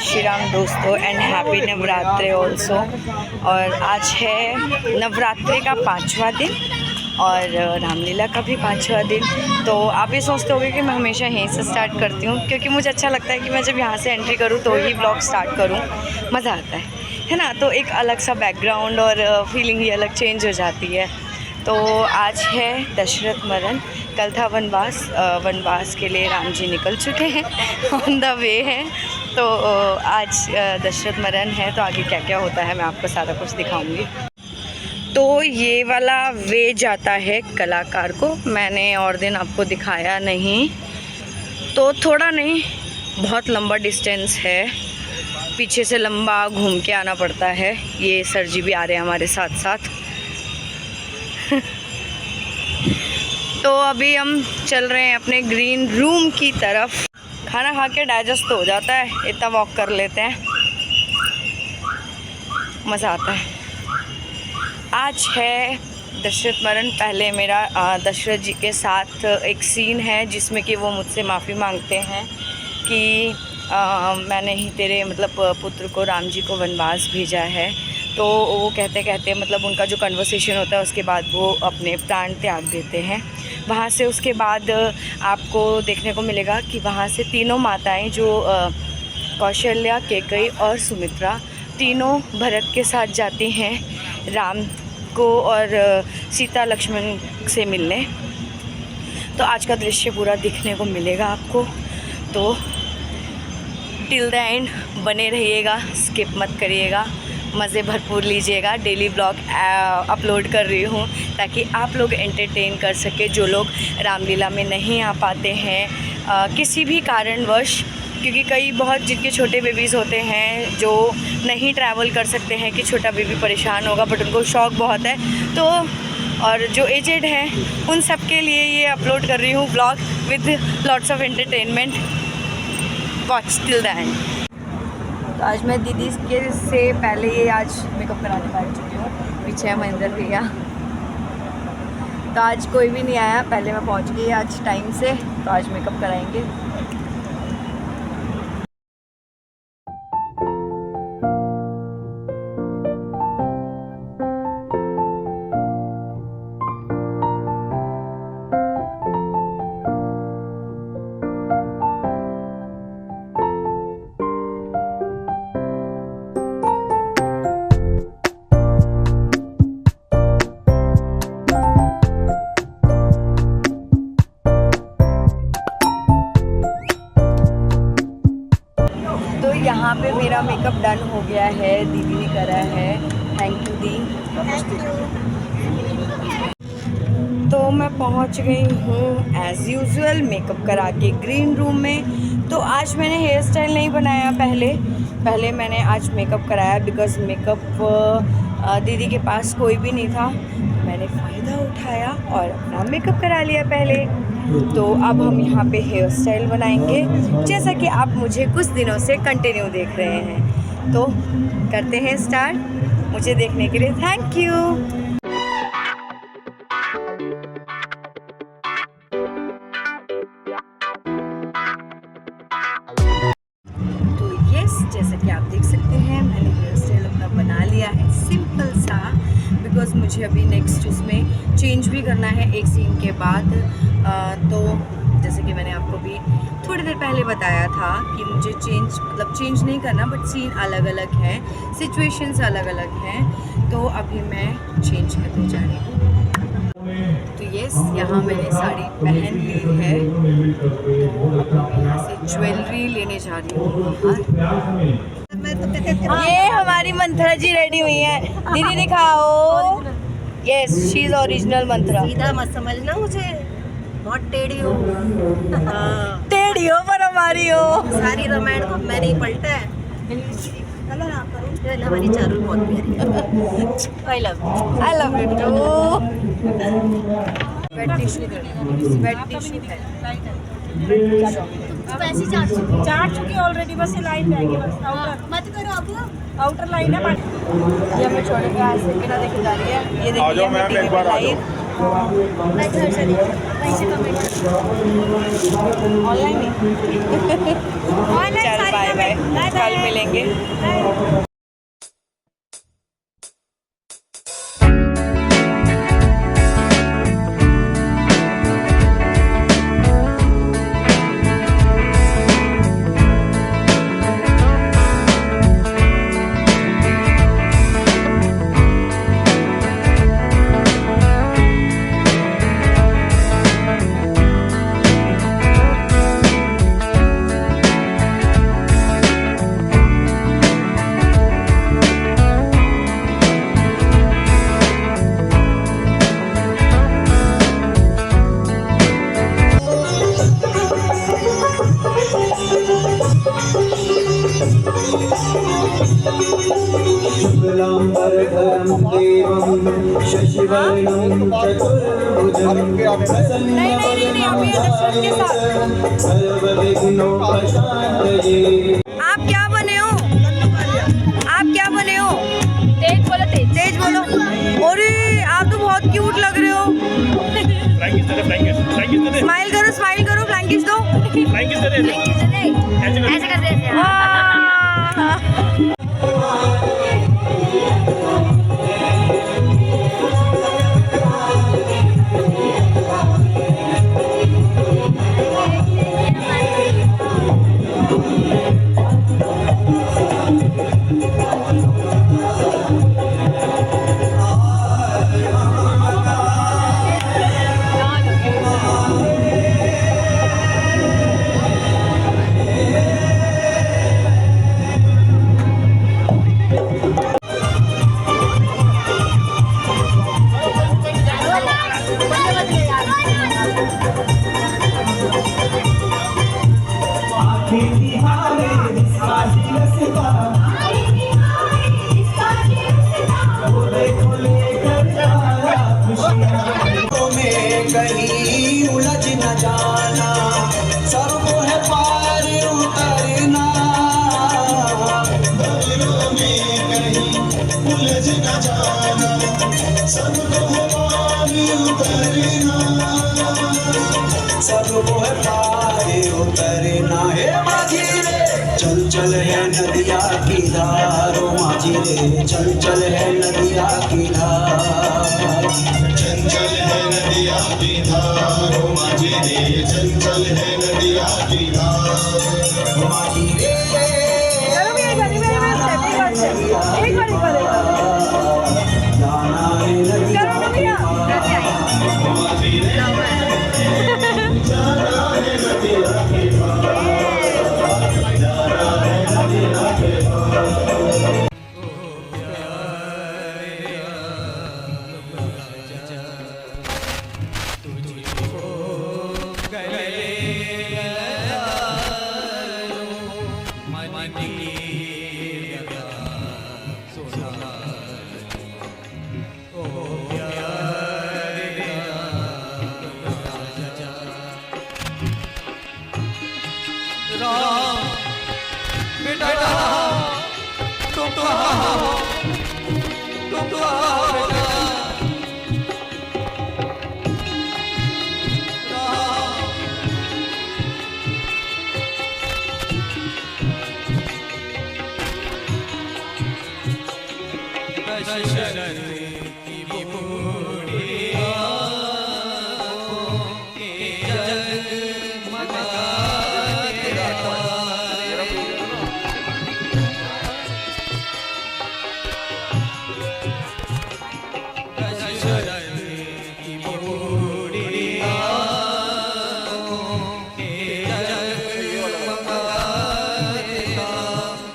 श्री राम दोस्तों and happy Navratri also. और आज है नवरात्रि का 5वां दिन और रामलीला का भी 5वां दिन। तो आप ये सोचते होंगे कि मैं हमेशा यहीं से स्टार्ट करती हूँ, क्योंकि मुझे अच्छा लगता है कि मैं जब यहाँ से एंट्री करूँ तो ही ब्लॉग स्टार्ट करूँ, मज़ा आता है ना। तो एक अलग सा बैकग्राउंड और फीलिंग ही अलग चेंज हो जाती है। तो आज है दशरथ मरण, कल था वनवास। वनवास के लिए राम जी निकल चुके हैं, ऑन द वे हैं। तो आज दशरथ मरण है, तो आगे क्या क्या होता है मैं आपको सारा कुछ दिखाऊंगी। तो ये वाला वे जाता है कलाकार को, मैंने और दिन आपको दिखाया नहीं, तो थोड़ा नहीं बहुत लंबा डिस्टेंस है, पीछे से लंबा घूम के आना पड़ता है। ये सर जी भी आ रहे हैं हमारे साथ साथ। तो अभी हम चल रहे हैं अपने ग्रीन रूम की तरफ। खाना खा के डाइजेस्ट तो हो जाता है, इतना वॉक कर लेते हैं, मज़ा आता है। आज है दशरथ मरण। पहले मेरा दशरथ जी के साथ एक सीन है जिसमें कि वो मुझसे माफ़ी मांगते हैं कि मैंने ही तेरे पुत्र को, राम जी को वनवास भेजा है। तो वो कहते कहते उनका जो कन्वर्सेशन होता है उसके बाद वो अपने प्राण त्याग देते हैं वहाँ से। उसके बाद आपको देखने को मिलेगा कि वहाँ से तीनों माताएं जो कौशल्या, कैकेयी और सुमित्रा, तीनों भरत के साथ जाती हैं राम को और सीता लक्ष्मण से मिलने। तो आज का दृश्य पूरा दिखने को मिलेगा आपको, तो टिल द एंड बने रहिएगा, स्किप मत करिएगा, मज़े भरपूर लीजिएगा। डेली ब्लॉग अपलोड कर रही हूँ ताकि आप लोग एंटरटेन कर सके, जो लोग रामलीला में नहीं आ पाते हैं किसी भी कारणवश, क्योंकि कई बहुत जिनके छोटे बेबीज़ होते हैं जो नहीं ट्रैवल कर सकते हैं कि छोटा बेबी परेशान होगा, बट उनको शौक़ बहुत है। तो और जो एजेड हैं उन सब के लिए ये अपलोड कर रही हूँ blog with lots of entertainment. Watch till the end. तो आज मैं दीदी के से पहले ये आज मेकअप कराने बैठ चुकी हूँ। पीछे है महेंद्र भैया। तो आज कोई भी नहीं आया, पहले मैं पहुँच गई आज टाइम से, तो आज मेकअप कराएंगे। यहाँ पे मेरा मेकअप डन हो गया है, दीदी ने करा है। थैंक यू दी। तो मैं पहुँच गई हूँ एज़ यूजुअल मेकअप करा के ग्रीन रूम में। तो आज मैंने हेयर स्टाइल नहीं बनाया, पहले मैंने आज मेकअप कराया, बिकॉज़ मेकअप दीदी के पास कोई भी नहीं था। मैंने फ़ायदा उठाया और अपना मेकअप करा लिया पहले। तो अब हम यहाँ पे हेयर स्टाइल बनाएंगे, जैसा कि आप मुझे कुछ दिनों से कंटिन्यू देख रहे हैं। तो करते हैं स्टार्ट। मुझे देखने के लिए थैंक यू। तो यस, जैसा कि आप देख सकते हैं मैंने हेयर स्टाइल अपना बना लिया है, सिंपल सा, बिकॉज़ मुझे अभी नेक्स्ट उसमें चेंज भी करना है एक सीन के बाद। तो जैसे कि मैंने आपको भी थोड़ी देर पहले बताया था कि मुझे चेंज नहीं करना, बट सीन अलग अलग है, सिचुएशंस अलग अलग हैं। तो अभी मैं चेंज करने जा रही हूँ। तो यस, यहाँ मैंने साड़ी पहन ली है, तो अब मैं यहाँ से ज्वेलरी लेने जा रही हूँ। ये हमारी मंथरा जी रेडी हुई है, दीदी दिखाओ। Yes, she is original Manthara. सीधा मत समझना मुझे, बहुत टेढ़ी हो। टेढ़ी हो पर हमारी हो। सारी रामायण को मैंने ही पलटा है। हमारी चारों बहुत प्यारी। I love you too. Wet tissue है। वैसे चार चुकी ऑलरेडी, बस ये लाइन रह गई, बस आउटर मत करो, अब आउटर लाइन है। ये हमें छोड़ के आज से बिना देखे जा रही है। ये देखिए मैं टीवी पे लाइव मैं घर से देखी, वहीं से कमेंट ऑनलाइन ही। ऑनलाइन चल बाय बाय, कल मिलेंगे। शुक्लाम्बरधरं देवं शशिवर्णं चतुर्भुजं प्रसन्नवदनं सर्वविघ्नोपशान्तये। आप क्या बने हो? आप क्या बने हो? तेज बोलो, तेज तेज बोलो। अरे आप तो बहुत क्यूट लग रहे हो। स्माइल करो, स्माइल करो, फ्लैंकिश दो। ऐसे कर रहे थे। वाह। कहीं उलझ न जाना, सबको है पार उतरना। बादलों में कहीं उलझ न जाना, सबको है पार उतरना। सबको है पार उतरना। हे माझी रे चल चल है नदिया की धार, ओ माझी रे चल चल है नदिया की धार। चंचल है नदिया की धार, ओ माझी रे चंचल है नदिया की धार। ओ माझी रे जाना है नदिया की धार। ओ माझी रे जाना है नदिया की धार, जाना है नदिया की धार। बेटा तुम तो आओ, तुम तो आओ बेटा। दशरथ की बूढ़ी आँखों के जगमगाते तारे। दशरथ की बूढ़ी आँखों के जगमगाते तारे।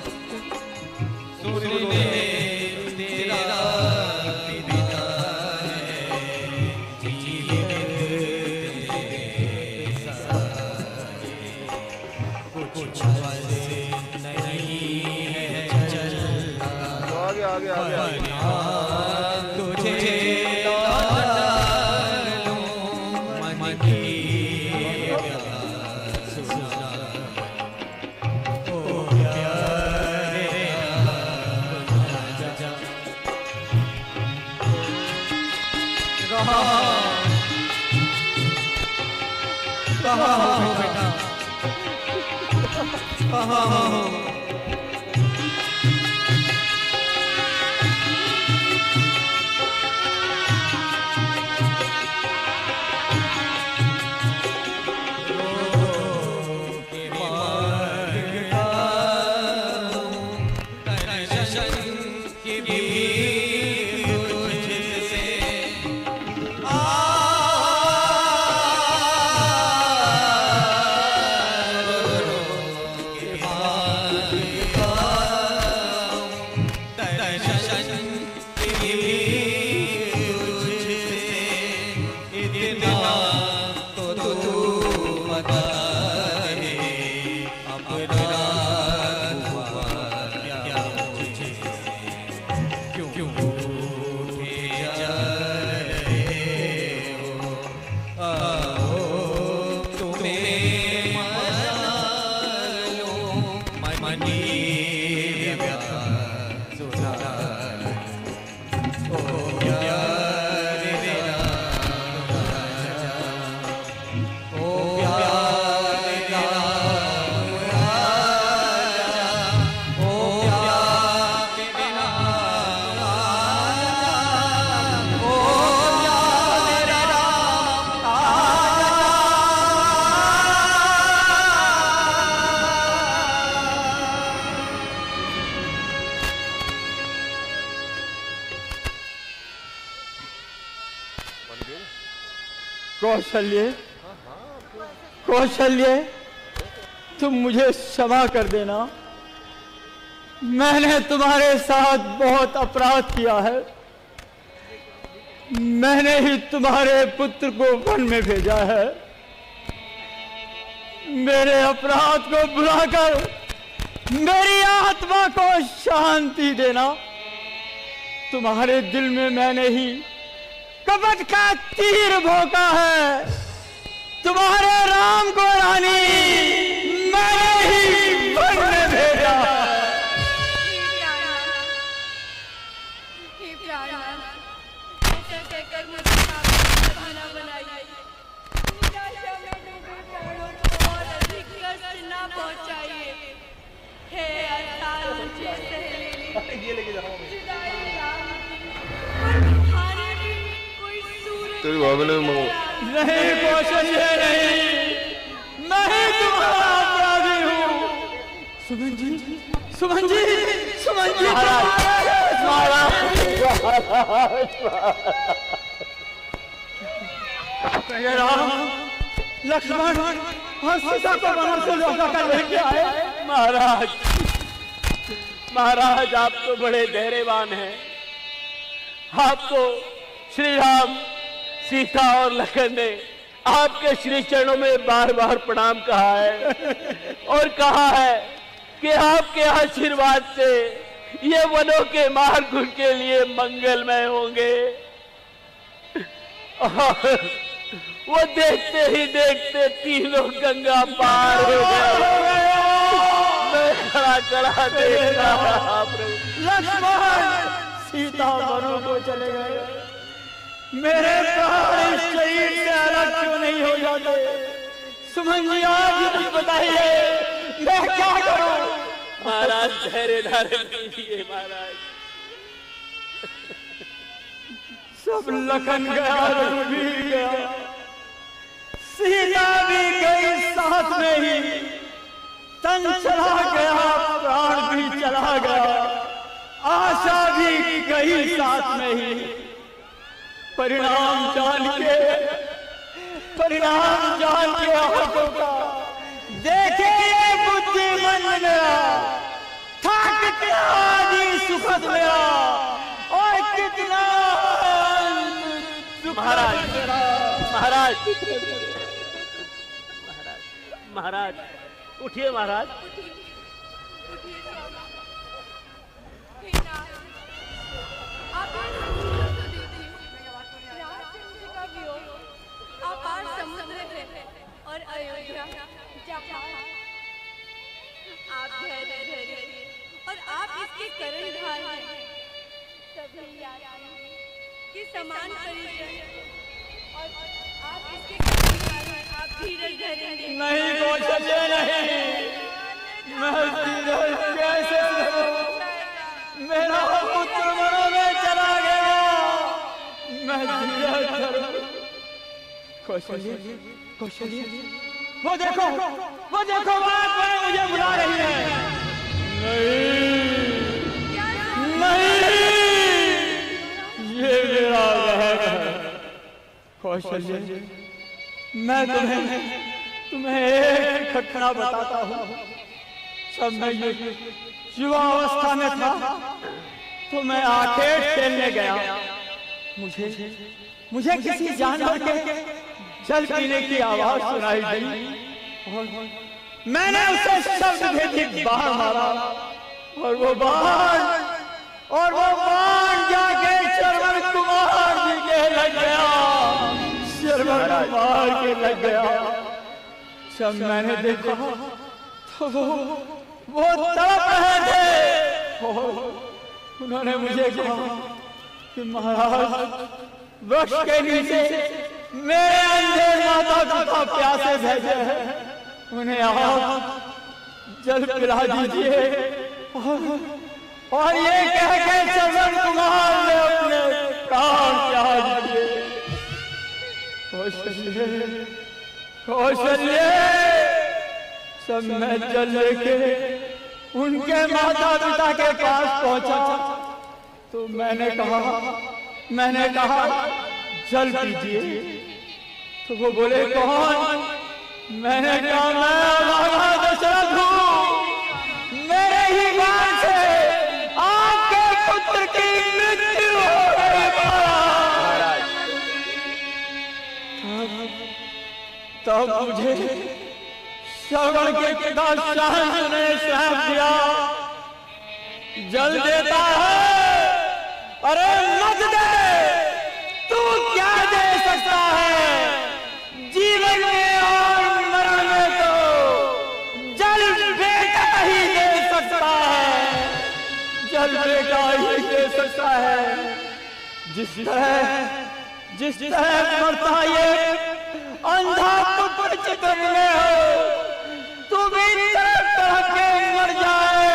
सुनने तेरा पिता है, जीवित तेरे सारे। कुछ वैसे नहीं है चलता, वरना तुझे लौटा लूं मन की प्यास सुना। ओ प्यारे जा रहा कहाँ हो बेटा, कहाँ हो? कौशल्य, कौशल्य, तुम मुझे क्षमा कर देना। मैंने तुम्हारे साथ बहुत अपराध किया है। मैंने ही तुम्हारे पुत्र को वन में भेजा है। मेरे अपराध को भुलाकर मेरी आत्मा को शांति देना। तुम्हारे दिल में मैंने ही कपट का तीर भोंका है। तुम्हारे राम को रानी मैंने ही वन में भेजा। नहीं कौशल्य, नहीं, मैं ही तुम्हारा अपराधी हूँ। सुमन जी, सुमन जी, सुमन जी, राम, लक्ष्मण और सीता को वनों से लौटा कर लेके आए। महाराज, महाराज आप तो बड़े धैर्यवान हैं। आपको श्री राम, सीता और लखन ने आपके श्री चरणों में बार बार प्रणाम कहा है और कहा है कि आपके आशीर्वाद से ये वनों के मार्ग उनके लिए मंगलमय होंगे। और वो देखते ही देखते तीनों गंगा पार हो गए। मैं खड़ा खड़ा देख रहा। लक्ष्मण सीता वनों को चले गए। मेरे प्राण इस शरीर से अलग क्यों नहीं हो जाते? सुमन जी आप ही कुछ बताइए, मैं क्या करूं? महाराज धैर्य धारण कीजिए महाराज। सब लखन गया, रघुवीर गया, सीता भी गई साथ में ही। तन चला गया, प्राण भी चला गया, आशा भी गई साथ में ही। परिणाम जान के, परिणाम जान के आंखों का देखे ये बुद्धिमान मेरा था कितना आदि सुखद मेरा और कितना महाराज, महाराज, महाराज उठिए महाराज। और अयोध्या आप धैर्य और आप इसके कर्णधार हैं। सभी कि समान परिचय और नहीं कौशल्य नहीं, मैं धीरज कैसे धरूं? मेरा पुत्र वनों में चला गया, मैं धीरज धरूं? कौशल्य, कौशल्य, वो देखो बात मुझे बुला रही है। नहीं, ये मेरा रहर है। कौशल्य, मैं तुम्हें एक घटना बताता हूँ। जब मैं युवावस्था में था तो मैं आर्केड खेलने गया। मुझे किसी जानवर के जल पीने की आवाज सुनाई दी और मैंने उसे शब्द भेदी बाहर मारा और वो बाण जाके श्रवण कुमार जी के लग गया। श्रवण कुमार के लग गया। जब मैंने देखा तो वो तड़प रहे थे। उन्होंने मुझे कहा कि महाराज वृक्ष के नीचे मेरे अंधे माता पिता प्यासे भेजे हैं, उन्हें आप जल पिला दीजिए। और ये कह के श्रवण कुमार ने अपने प्राण त्याग दिए। कौशल्य, सब मैं जल लेके उनके माता पिता के पास पहुंचा तो मैंने कहा जल पीजिए। तो वो बोले कौन? मैंने कहा मैं राजा दशरथ हूँ। मेरे ही बाण से आपके पुत्र की मृत्यु हो गई। तब मुझे श्रवण के पिता शांत ने श्राप दिया, जल देता है, अरे मत दे। तू क्या दे सकता है? जीवन में और मरण में तो जल बेटा ही दे सकता है। जल बेटा ही दे सकता है। जिस तरह मरता ये अंधा पुत्र चित्र में हो, तू भी तरफ तरफ के मर जाए।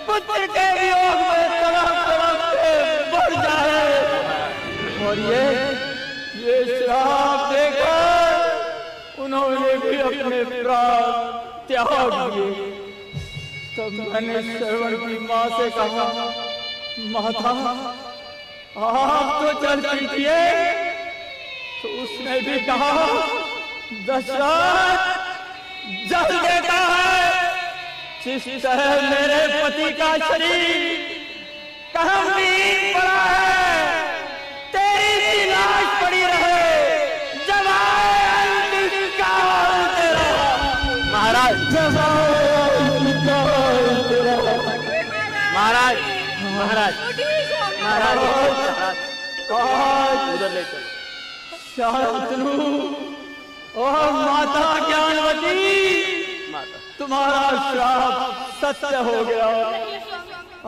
पुत्र के वियोग में तरफ तरफ के बढ़ जाए। और ये श्राप देकर उन्होंने भी अपने प्राण त्याग दिए। तब मैंने श्रवण की माँ से कहा, माता आप तो जल पीजिए। तो उसने भी कहा, दशरथ जल देता है। जिस तरह मेरे पति का शरीर गंभीर पड़ा है, तेरी सी लाश पड़ी रहे जब आए अंतिम काल तेरा। महाराज महाराज महाराज महाराज उधर ले चल। शांतनु और माता ज्ञानवती, तुम्हारा श्राप सत्य हो गया।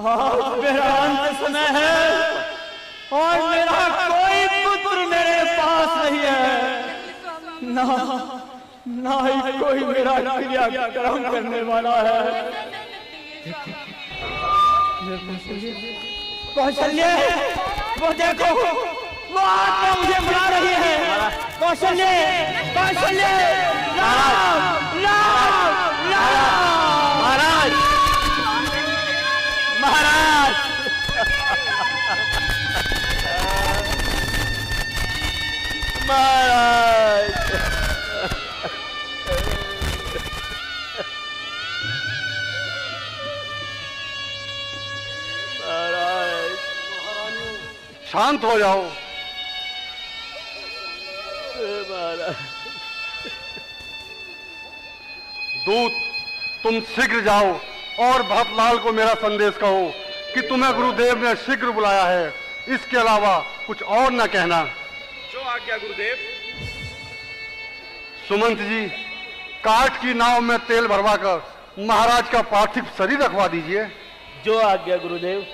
आज मेरा अंत समय है और मेरा कोई पुत्र मेरे पास नहीं है, ना ही कोई मेरा क्रियाक्रम करने वाला है। कौशल्य, वो देखो वो आत्मा मुझे बुला रही है। कौशल्य, कौशल्य, राम राम राम। महाराज महाराज महाराज शांत हो जाओ। दूत, तुम शीघ्र जाओ और भरतलाल को मेरा संदेश कहो कि तुम्हें गुरुदेव ने शीघ्र बुलाया है। इसके अलावा कुछ और न कहना। जो आज्ञा गुरुदेव। सुमंत जी, काठ की नाव में तेल भरवाकर महाराज का पार्थिव शरीर रखवा दीजिए। जो आज्ञा गुरुदेव।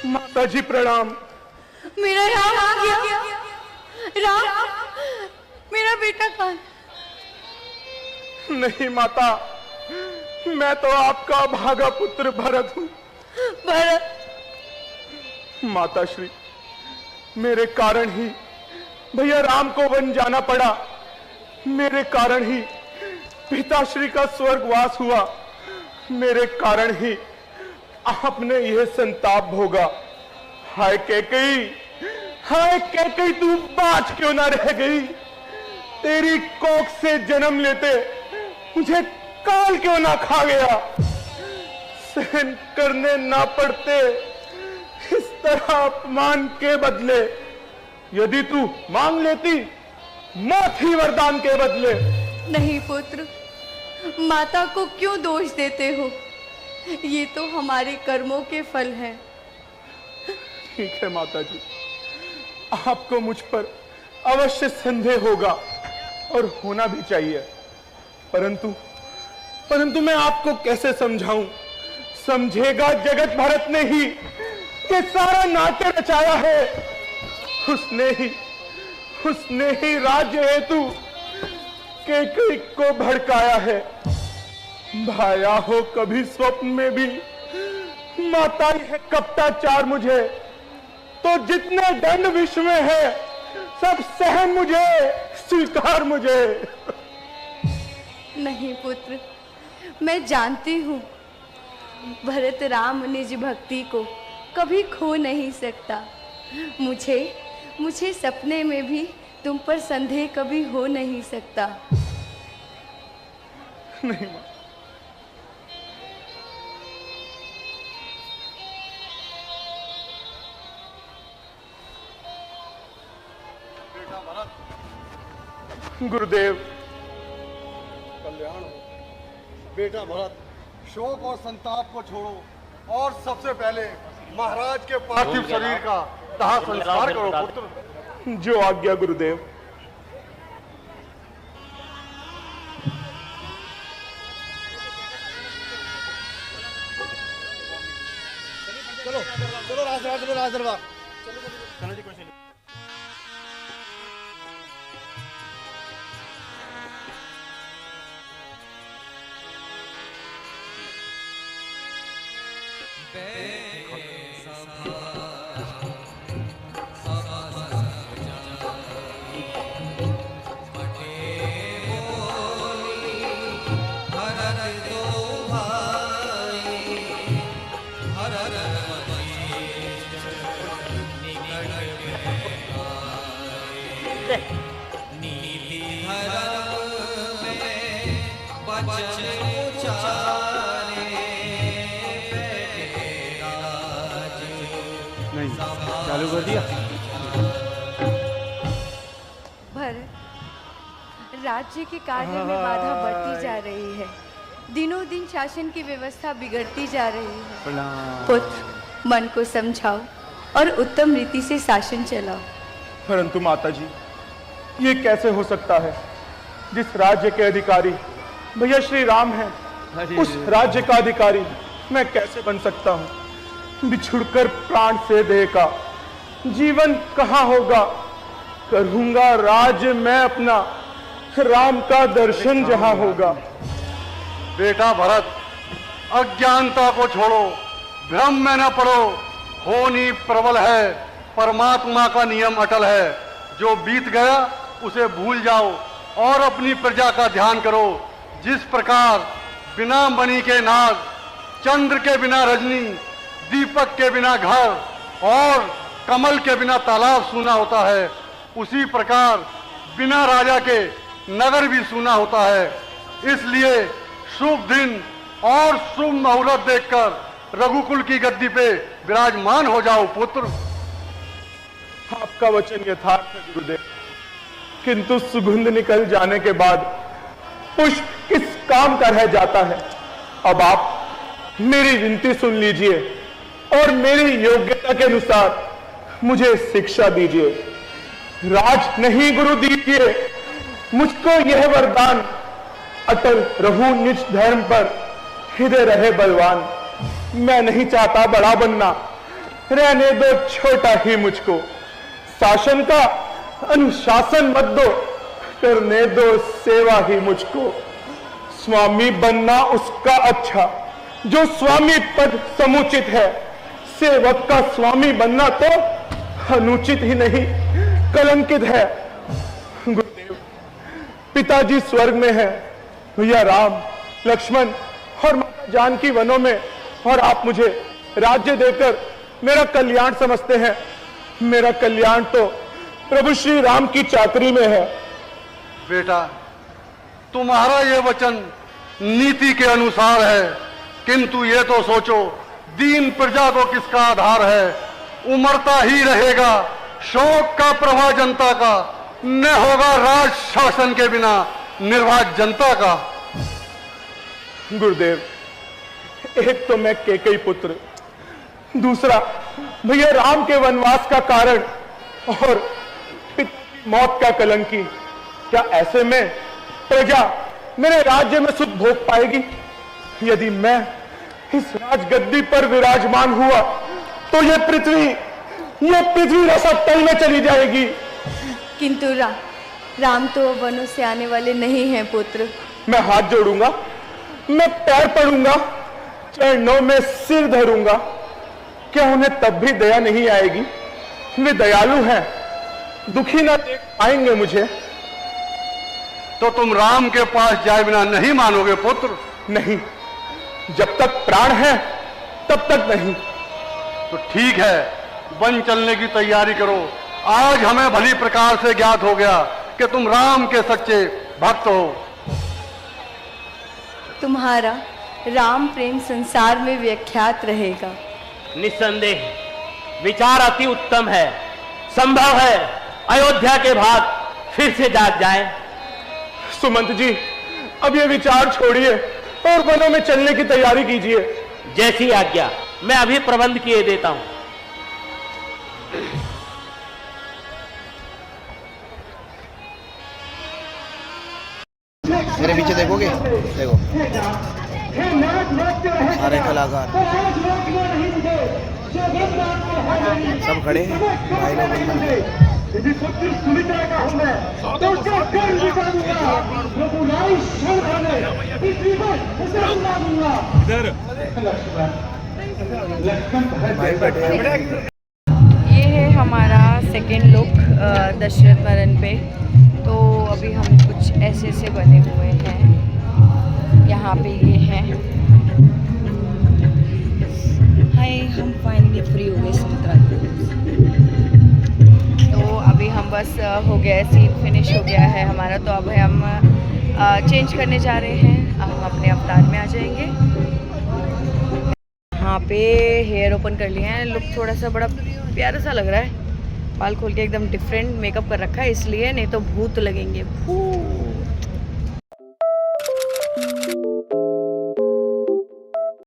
माता जी प्रणाम। मेरा राम आ गया। राम, मेरा बेटा कहाँ है? नहीं माता, मैं तो आपका भागा पुत्र भरत हूँ। भरत, माता श्री, मेरे कारण ही भैया राम को वन जाना पड़ा, मेरे कारण ही पिताश्री का स्वर्गवास हुआ, मेरे कारण ही आपने यह संताप भोगा। हाय कैकेयी, हाय कैकेयी, तू बाज क्यों ना रह गई? तेरी कोख से जन्म लेते मुझे काल क्यों ना खा गया? सहन करने ना पड़ते इस तरह अपमान के बदले। यदि तू मांग लेती मौत ही वरदान के बदले। नहीं पुत्र, माता को क्यों दोष देते हो? ये तो हमारे कर्मों के फल हैं। ठीक है माता जी, आपको मुझ पर अवश्य संदेह होगा और होना भी चाहिए, परंतु मैं आपको कैसे समझाऊं? समझेगा जगत भरत ने ही ये सारा नाटक रचाया है। उसने ही राज्य हेतु कैकेयी को भड़काया है। भाया हो कभी स्वप्न में भी माता यह कपटाचार मुझे, तो जितने दंड विश्व में है सब सहन मुझे, स्वीकार मुझे। नहीं पुत्र, मैं जानती हूँ भरत राम निज भक्ति को कभी खो नहीं सकता। मुझे सपने में भी तुम पर संदेह कभी हो नहीं सकता। नहीं मां, गुरुदेव। कल्याण हो बेटा भरत। शोक और संताप को छोड़ो और सबसे पहले महाराज के पार्थिव शरीर का दाह संस्कार करो पुत्र। जो आज्ञा गुरुदेव। चलो चलो राज दरबार। नहीं, चालू कर दिया। भरत, राज्य के कार्य में बाधा बढ़ती जा रही है। दिनों दिन शासन की व्यवस्था बिगड़ती जा रही है। पुत्र, मन को समझाओ और उत्तम रीति से शासन चलाओ। परंतु माता जी, ये कैसे हो सकता है? जिस राज्य के अधिकारी भैया श्री राम हैं, उस राज्य का अधिकारी मैं कैसे बन सकता हूँ? बिछुड़कर प्राण से देह का जीवन कहाँ होगा? करूंगा राज मैं अपना, राम का दर्शन जहाँ होगा। बेटा भरत, अज्ञानता को छोड़ो, भ्रम में न पड़ो होनी प्रबल है, परमात्मा का नियम अटल है। जो बीत गया उसे भूल जाओ और अपनी प्रजा का ध्यान करो। जिस प्रकार बिना मणि के नाग, चंद्र के बिना रजनी, दीपक के बिना घर और कमल के बिना तालाब सूना होता है, उसी प्रकार बिना राजा के नगर भी सूना होता है। इसलिए शुभ दिन और शुभ मुहूर्त देखकर रघुकुल की गद्दी पे विराजमान हो जाओ पुत्र। आपका वचन यथार्थ है गुरुदेव, किंतु सुगंध निकल जाने के बाद पुष्प किस काम का रह जाता है। अब आप मेरी विनती सुन लीजिए और मेरी योग्यता के अनुसार मुझे शिक्षा दीजिए। राज नहीं गुरु दीजिए, मुझको यह वरदान, अटल रहूं निज धर्म पर, हृदय रहे बलवान। मैं नहीं चाहता बड़ा बनना, रहने दो छोटा ही मुझको। शासन का अनुशासन मत दो, करने दो सेवा ही मुझको। स्वामी बनना उसका अच्छा जो स्वामी पद समुचित है, सेवक का स्वामी बनना तो अनुचित ही नहीं कलंकित है। गुरुदेव, पिताजी स्वर्ग में है, भैया राम, लक्ष्मण और माता जानकी वनों में, और आप मुझे राज्य देकर मेरा कल्याण समझते हैं। मेरा कल्याण तो प्रभु श्री राम की चाकरी में है। बेटा, तुम्हारा यह वचन नीति के अनुसार है, किंतु ये तो सोचो दीन प्रजा को किसका आधार है। उमड़ता ही रहेगा शोक का प्रवाह जनता का, न होगा राज शासन के बिना निर्वाह जनता का। गुरुदेव, एक तो मैं केकई पुत्र, दूसरा भैया राम के वनवास का कारण और पिता की मौत का कलंकी। क्या ऐसे में प्रजा मेरे राज्य में सुख भोग पाएगी? यदि मैं इस राजगद्दी पर विराजमान हुआ तो यह पृथ्वी रसतल में चली जाएगी। किंतु राम तो वनों से आने वाले नहीं हैं पुत्र। मैं हाथ जोड़ूंगा, मैं पैर पड़ूंगा, चरणों में सिर धरूंगा, क्या उन्हें तब भी दया नहीं आएगी? वे दयालु हैं, दुखी ना देख पाएंगे मुझे। तो तुम राम के पास जाए बिना नहीं मानोगे पुत्र? नहीं, जब तक प्राण है तब तक नहीं। तो ठीक है, वन चलने की तैयारी करो। आज हमें भली प्रकार से ज्ञात हो गया कि तुम राम के सच्चे भक्त हो। तुम्हारा राम प्रेम संसार में विख्यात रहेगा। निस्संदेह विचार अति उत्तम है। संभव है अयोध्या के भाग फिर से जाग जाएं। सुमंत जी, अब ये विचार छोड़िए और वनों में चलने की तैयारी कीजिए। जैसी आज्ञा, मैं अभी प्रबंध किए देता हूं। मेरे पीछे देखोगे? देखो सारे कलाकार सब खड़े हैं, भाई लोग ये है हमारा सेकेंड लुक दशरथ मरण पे। तो अभी हम कुछ ऐसे से बने हुए हैं। यहाँ पे ये हैं। हाय, हम फाइनली फ्री हो गए सुमित्रा। तो अभी हम बस हो गया है, सीन फिनिश हो गया है हमारा। तो अब हम चेंज करने जा रहे हैं, हम अपने अवतार में आ जाएंगे। यहाँ पे हेयर ओपन कर लिए हैं, लुक थोड़ा सा बड़ा प्यारा सा लग रहा है। बाल खोल के एकदम डिफरेंट मेकअप कर रखा है इसलिए, नहीं तो भूत लगेंगे भूत।